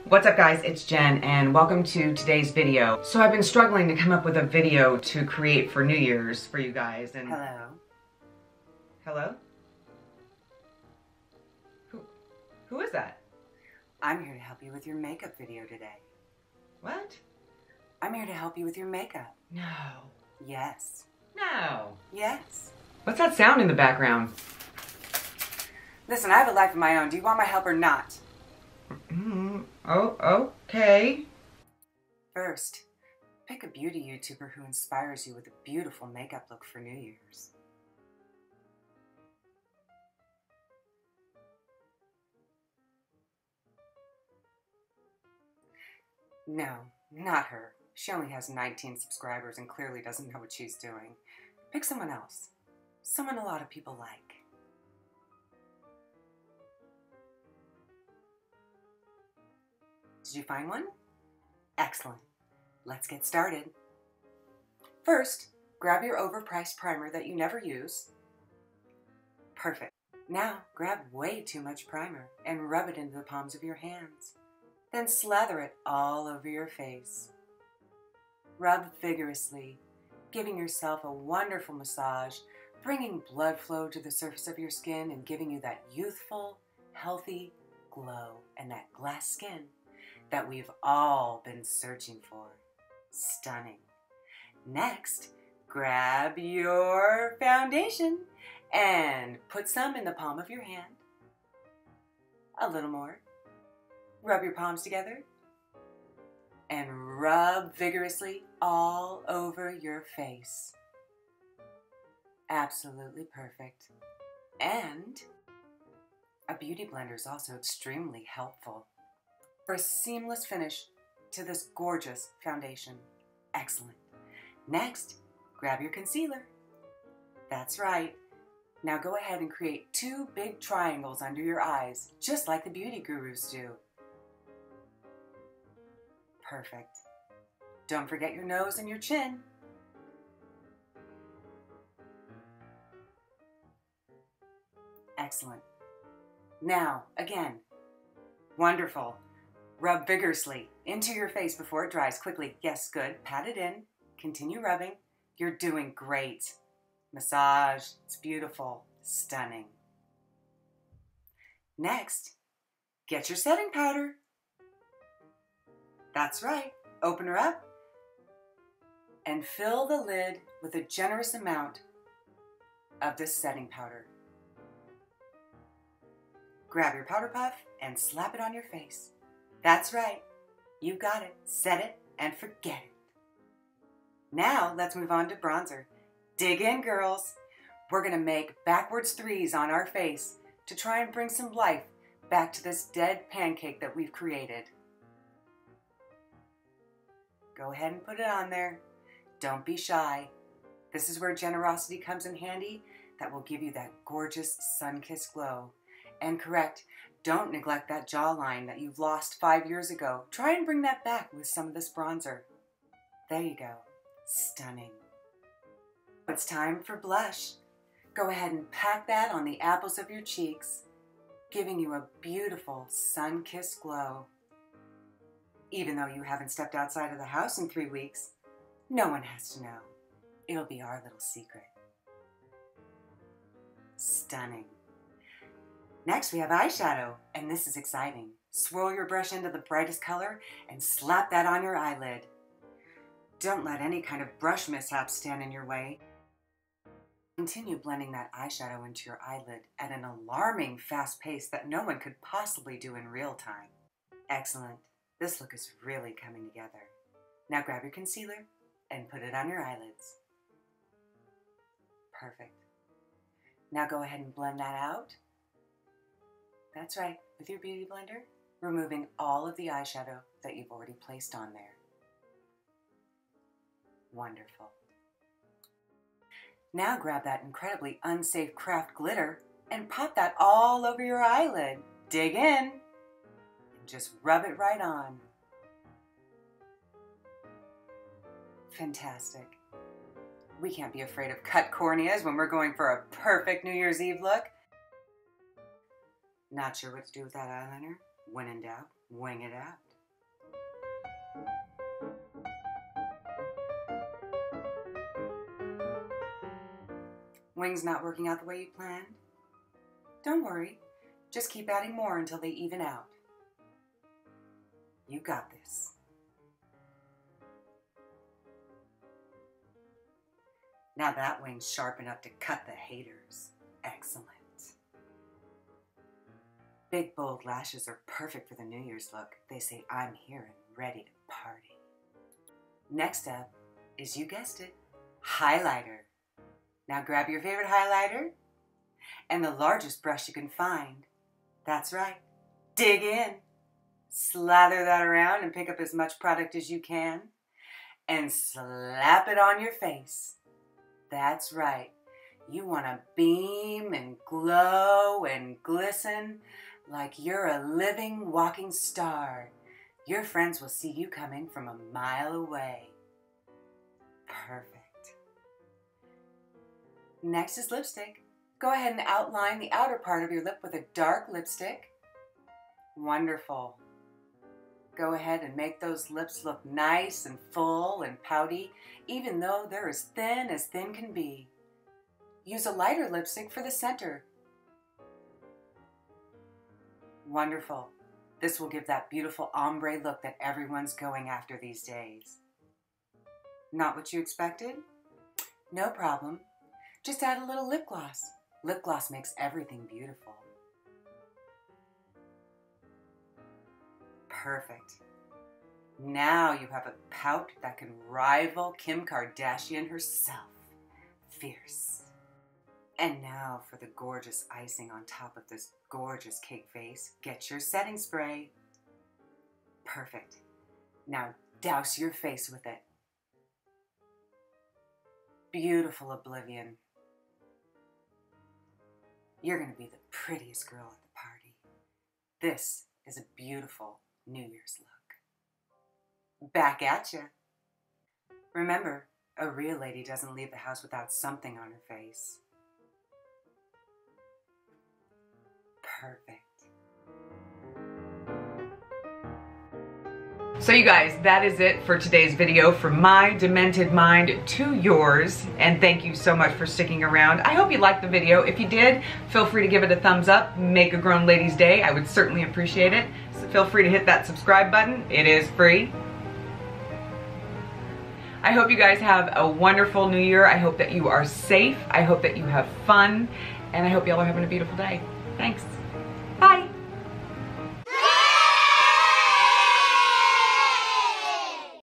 What's up guys, it's Jen and welcome to today's video. So I've been struggling to come up with a video to create for New Year's for you guys and... Hello? Hello? Who is that? I'm here to help you with your makeup video today. What? I'm here to help you with your makeup. No. Yes. No. Yes. What's that sound in the background? Listen, I have a life of my own. Do you want my help or not? Oh, okay. First, pick a beauty YouTuber who inspires you with a beautiful makeup look for New Year's. No, not her. She only has 19 subscribers and clearly doesn't know what she's doing. Pick someone else. Someone a lot of people like. Did you find one? Excellent. Let's get started. First, grab your overpriced primer that you never use. Perfect. Now, grab way too much primer and rub it into the palms of your hands. Then slather it all over your face. Rub vigorously, giving yourself a wonderful massage, bringing blood flow to the surface of your skin and giving you that youthful, healthy glow and that glass skin that we've all been searching for. Stunning. Next, grab your foundation and put some in the palm of your hand. A little more. Rub your palms together and rub vigorously all over your face. Absolutely perfect. And a beauty blender is also extremely helpful for a seamless finish to this gorgeous foundation. Excellent. Next, grab your concealer. That's right. Now go ahead and create 2 big triangles under your eyes, just like the beauty gurus do. Perfect. Don't forget your nose and your chin. Excellent. Now, again, wonderful. Rub vigorously into your face before it dries. Quickly. Yes, good. Pat it in. Continue rubbing. You're doing great. Massage. It's beautiful. Stunning. Next, get your setting powder. That's right. Open her up and fill the lid with a generous amount of this setting powder. Grab your powder puff and slap it on your face. That's right. You got it. Set it and forget it. Now let's move on to bronzer. Dig in, girls. We're going to make backwards 3s on our face to try and bring some life back to this dead pancake that we've created. Go ahead and put it on there. Don't be shy. This is where generosity comes in handy. That will give you that gorgeous sun-kissed glow. And correct, don't neglect that jawline that you've lost 5 years ago. Try and bring that back with some of this bronzer. There you go. Stunning. It's time for blush. Go ahead and pack that on the apples of your cheeks, giving you a beautiful sun-kissed glow. Even though you haven't stepped outside of the house in 3 weeks, no one has to know. It'll be our little secret. Stunning. Next, we have eyeshadow, and this is exciting. Swirl your brush into the brightest color and slap that on your eyelid. Don't let any kind of brush mishap stand in your way. Continue blending that eyeshadow into your eyelid at an alarming fast pace that no one could possibly do in real time. Excellent. This look is really coming together. Now grab your concealer and put it on your eyelids. Perfect. Now go ahead and blend that out. That's right, with your beauty blender, removing all of the eyeshadow that you've already placed on there. Wonderful. Now grab that incredibly unsafe craft glitter and pop that all over your eyelid. Dig in. Just rub it right on. Fantastic. We can't be afraid of cut corneas when we're going for a perfect New Year's Eve look. Not sure what to do with that eyeliner? When in doubt, Wing it out. Wings not working out the way you planned? Don't worry, just keep adding more until they even out. You got this. Now that wing's sharp enough to cut the haters. Excellent. Big, bold lashes are perfect for the New Year's look. They say I'm here and ready to party. Next up is, you guessed it, highlighter. Now grab your favorite highlighter and the largest brush you can find. That's right. Dig in. Slather that around and pick up as much product as you can and slap it on your face. That's right. You want to beam and glow and glisten like you're a living, walking star. Your friends will see you coming from a mile away. Perfect. Next is lipstick. Go ahead and outline the outer part of your lip with a dark lipstick. Wonderful. Go ahead and make those lips look nice and full and pouty, even though they're as thin can be. Use a lighter lipstick for the center. Wonderful. This will give that beautiful ombre look that everyone's going after these days. Not what you expected? No problem. Just add a little lip gloss. Lip gloss makes everything beautiful. Perfect. Now you have a pout that can rival Kim Kardashian herself. Fierce. And now for the gorgeous icing on top of this gorgeous cake face, get your setting spray. Perfect. Now douse your face with it. Beautiful oblivion. You're going to be the prettiest girl at the party. This is a beautiful New Year's look. Back at ya. Remember, a real lady doesn't leave the house without something on her face. Perfect. So you guys, that is it for today's video, from my demented mind to yours, and thank you so much for sticking around. I hope you liked the video. If you did, feel free to give it a thumbs up, make a grown lady's day. I would certainly appreciate it. So feel free to hit that subscribe button. It is free. I hope you guys have a wonderful new year. I hope that you are safe. I hope that you have fun, and I hope y'all are having a beautiful day. Thanks.